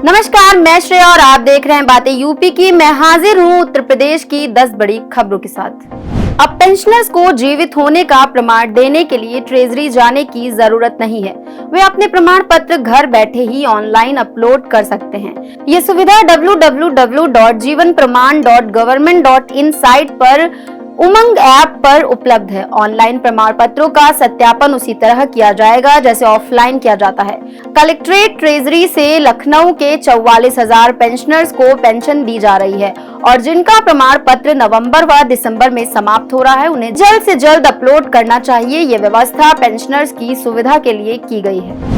नमस्कार, मैं श्रेया और आप देख रहे हैं बातें यूपी की। मैं हाजिर हूं उत्तर प्रदेश की 10 बड़ी खबरों के साथ। अब पेंशनर्स को जीवित होने का प्रमाण देने के लिए ट्रेजरी जाने की जरूरत नहीं है। वे अपने प्रमाण पत्र घर बैठे ही ऑनलाइन अपलोड कर सकते हैं। ये सुविधा www.jivanpraman.government.in साइट पर उमंग ऐप पर उपलब्ध है। ऑनलाइन प्रमाण पत्रों का सत्यापन उसी तरह किया जाएगा जैसे ऑफलाइन किया जाता है। कलेक्ट्रेट ट्रेजरी से लखनऊ के 44,000 पेंशनर्स को पेंशन दी जा रही है और जिनका प्रमाण पत्र नवंबर व दिसंबर में समाप्त हो रहा है, उन्हें जल्द से जल्द अपलोड करना चाहिए। ये व्यवस्था पेंशनर्स की सुविधा के लिए की गई है।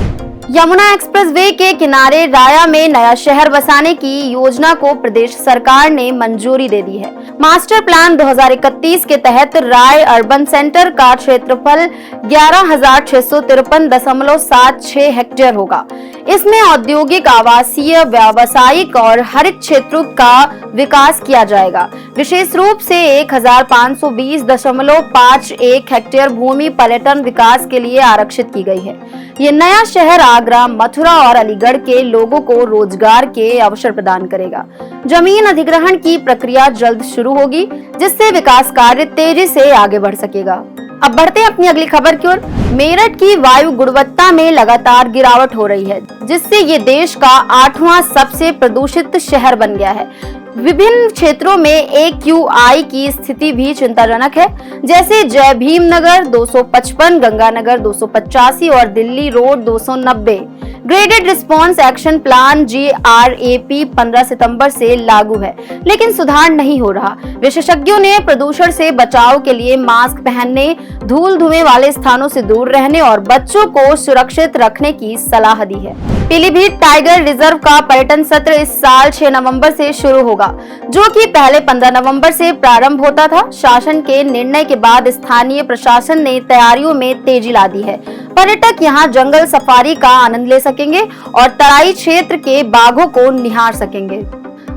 यमुना एक्सप्रेसवे के किनारे राया में नया शहर बसाने की योजना को प्रदेश सरकार ने मंजूरी दे दी है। मास्टर प्लान 2031 के तहत राय अर्बन सेंटर का क्षेत्रफल 11,653.76 हेक्टेयर होगा। इसमें औद्योगिक, आवासीय, व्यावसायिक और हरित क्षेत्रों का विकास किया जाएगा। विशेष रूप से 1,520.51 हेक्टेयर भूमि पर्यटन विकास के लिए आरक्षित की गई है। ये नया शहर आगरा, मथुरा और अलीगढ़ के लोगों को रोजगार के अवसर प्रदान करेगा। जमीन अधिग्रहण की प्रक्रिया जल्द शुरू होगी, जिससे विकास कार्य तेजी से आगे बढ़ सकेगा। अब बढ़ते हैं अपनी अगली खबर की ओर। मेरठ की वायु गुणवत्ता में लगातार गिरावट हो रही है, जिससे ये देश का 8वां सबसे प्रदूषित शहर बन गया है। विभिन्न क्षेत्रों में AQI की स्थिति भी चिंताजनक है, जैसे जय भीम नगर 255, गंगानगर 285 और Delhi road 290। Graded response action plan GRAP 15 सितंबर से लागू है, लेकिन सुधार नहीं हो रहा। विशेषज्ञों ने प्रदूषण से बचाव के लिए मास्क पहनने, धूल धुएं वाले स्थानों से दूर रहने और बच्चों को सुरक्षित रखने की सलाह दी है। पीलीभीत टाइगर रिजर्व का पर्यटन सत्र इस साल 6 नवंबर से शुरू होगा, जो कि पहले 15 नवंबर से प्रारंभ होता था। शासन के निर्णय के बाद स्थानीय प्रशासन ने तैयारियों में तेजी ला दी है। पर्यटक यहां जंगल सफारी का आनंद ले सकेंगे और तराई क्षेत्र के बाघों को निहार सकेंगे।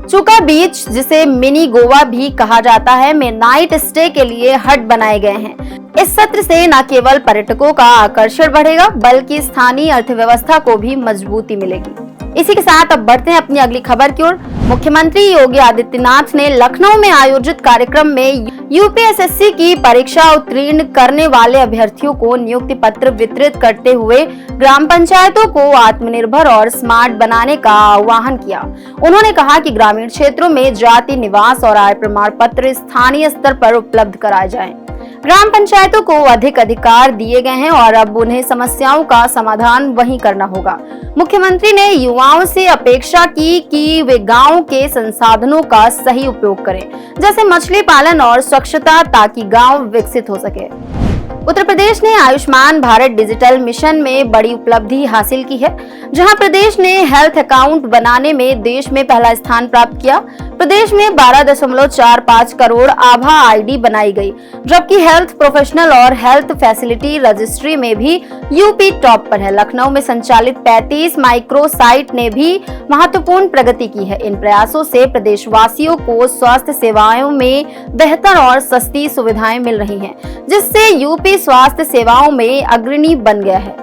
चुका बीच, जिसे मिनी गोवा भी कहा जाता है, में नाइट स्टे के लिए हट बनाए गए हैं। इस सत्र से न केवल पर्यटकों का आकर्षण बढ़ेगा, बल्कि स्थानीय अर्थव्यवस्था को भी मजबूती मिलेगी। इसी के साथ अब बढ़ते हैं अपनी अगली खबर की ओर। मुख्यमंत्री योगी आदित्यनाथ ने लखनऊ में आयोजित कार्यक्रम में UPSSC की परीक्षा उत्तीर्ण करने वाले अभ्यर्थियों को नियुक्ति पत्र वितरित करते हुए ग्राम पंचायतों को आत्मनिर्भर और स्मार्ट बनाने का आह्वान किया। उन्होंने कहा कि ग्रामीण क्षेत्रों में जाति, निवास और आय प्रमाण पत्र स्थानीय स्तर पर उपलब्ध कराए जाएं। ग्राम पंचायतों को अधिक अधिकार दिए गए हैं और अब उन्हें समस्याओं का समाधान वहीं करना होगा। मुख्यमंत्री ने युवाओं से अपेक्षा की कि वे गांव के संसाधनों का सही उपयोग करें, जैसे मछली पालन और स्वच्छता, ताकि गांव विकसित हो सके। उत्तर प्रदेश ने आयुष्मान भारत डिजिटल मिशन में बड़ी उपलब्धि हासिल की है, जहां प्रदेश ने हेल्थ अकाउंट बनाने में देश में पहला स्थान प्राप्त किया। प्रदेश में 12.45 करोड़ आभा ID बनाई गई, जबकि हेल्थ प्रोफेशनल और हेल्थ फैसिलिटी रजिस्ट्री में भी यूपी टॉप पर है। लखनऊ में संचालित 35 माइक्रो साइट ने भी महत्वपूर्ण प्रगति की है। इन प्रयासों से प्रदेशवासियों को स्वास्थ्य सेवाओं में बेहतर और सस्ती सुविधाएं मिल रही हैं, जिससे यूपी स्वास्थ्य सेवाओं में अग्रणी बन गया है।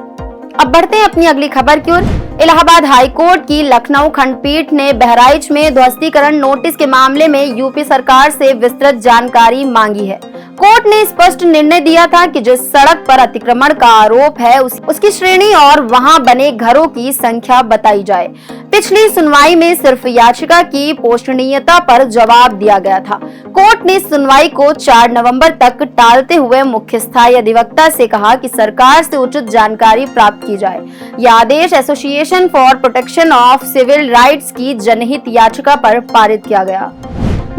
अब बढ़ते हैं अपनी अगली खबर की ओर। इलाहाबाद हाई कोर्ट की लखनऊ खंडपीठ ने बहराइच में ध्वस्तीकरण नोटिस के मामले में यूपी सरकार से विस्तृत जानकारी मांगी है। कोर्ट ने स्पष्ट निर्णय दिया था कि जिस सड़क पर अतिक्रमण का आरोप है, उसकी श्रेणी और वहां बने घरों की संख्या बताई जाए। पिछली सुनवाई में सिर्फ याचिका की पोषणीयता पर जवाब दिया गया था। कोर्ट ने सुनवाई को 4 नवंबर तक टालते हुए मुख्य स्थायी अधिवक्ता से कहा कि सरकार से उचित जानकारी प्राप्त की जाए। यह आदेश association for protection of civil rights की जनहित याचिका पर पारित किया गया।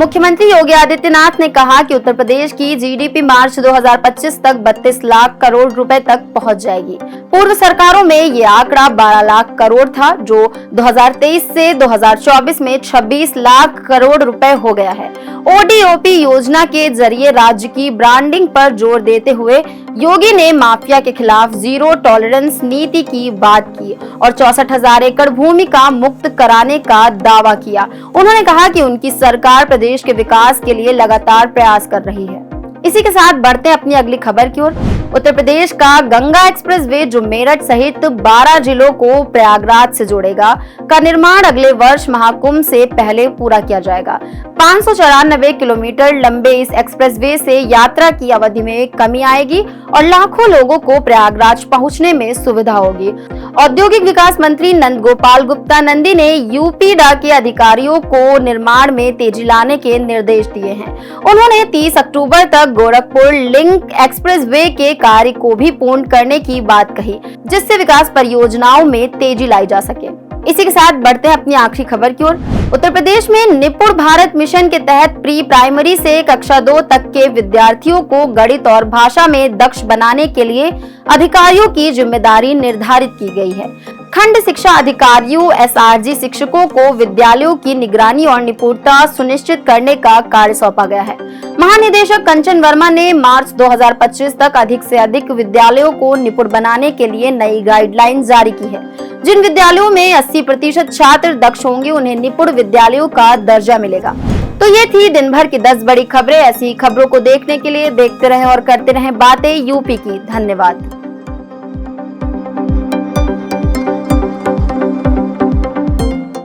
मुख्यमंत्री योगी आदित्यनाथ ने कहा कि उत्तर प्रदेश की GDP मार्च 2025 तक 32 लाख करोड़ रुपए तक पहुंच जाएगी। पूर्व सरकारों में ये आंकड़ा 12 लाख करोड़ था, जो 2023 से 2024 में 26 लाख करोड़ रुपए हो गया है। ODOP योजना के जरिए राज्य की ब्रांडिंग पर जोर देते हुए योगी ने माफिया के खिलाफ जीरो टॉलरेंस नीति की बात की और 64,000 एकड़ भूमि का मुक्त कराने का दावा किया। उन्होंने कहा कि उनकी सरकार प्रदेश के विकास के लिए लगातार प्रयास कर रही है। इसी के साथ बढ़ते हैं अपनी अगली खबर की ओर। उत्तर प्रदेश का गंगा एक्सप्रेसवे जो मेरठ सहित 12 जिलों को प्रयागराज से जोड़ेगा का निर्माण अगले वर्ष महाकुंभ से पहले पूरा किया जाएगा। 594 किलोमीटर लंबे इस एक्सप्रेसवे से यात्रा की अवधि में कमी आएगी और लाखों लोगों को प्रयागराज पहुंचने में सुविधा होगी। औद्योगिक विकास मंत्री नंद गोपाल गुप्ता नंदी ने यूपीडा के अधिकारियों को निर्माण में तेजी लाने के निर्देश दिए हैं। उन्होंने 30 अक्टूबर तक गोरखपुर लिंक एक्सप्रेसवे के कार्य को भी पूर्ण करने की बात कही, जिससे विकास परियोजनाओं में तेजी लाई जा सके। इसी के साथ बढ़ते हैं अपनी आखिरी खबर की ओर। उत्तर प्रदेश में निपुण भारत मिशन के तहत प्री प्राइमरी से कक्षा 2 तक के विद्यार्थियों को गणित और भाषा में दक्ष बनाने के लिए अधिकारियों की जिम्मेदारी निर्धारित की गई है। खंड शिक्षा अधिकारियों एसआरजी शिक्षकों को विद्यालयों की निगरानी और निपुणता सुनिश्चित करने का कार्य सौंपा गया है। महानिदेशक कंचन वर्मा ने मार्च 2025 तक अधिक से अधिक विद्यालयों को निपुण बनाने के लिए नई गाइडलाइन जारी की है। जिन विद्यालयों में 80% छात्र दक्ष होंगे उन्हें निपुण विद्यालयों का दर्जा मिलेगा। तो ये थी दिन भर की 10 बड़ी खबरें। ऐसी खबरों को देखने के लिए देखते रहें और करते रहें बातें यूपी की। धन्यवाद।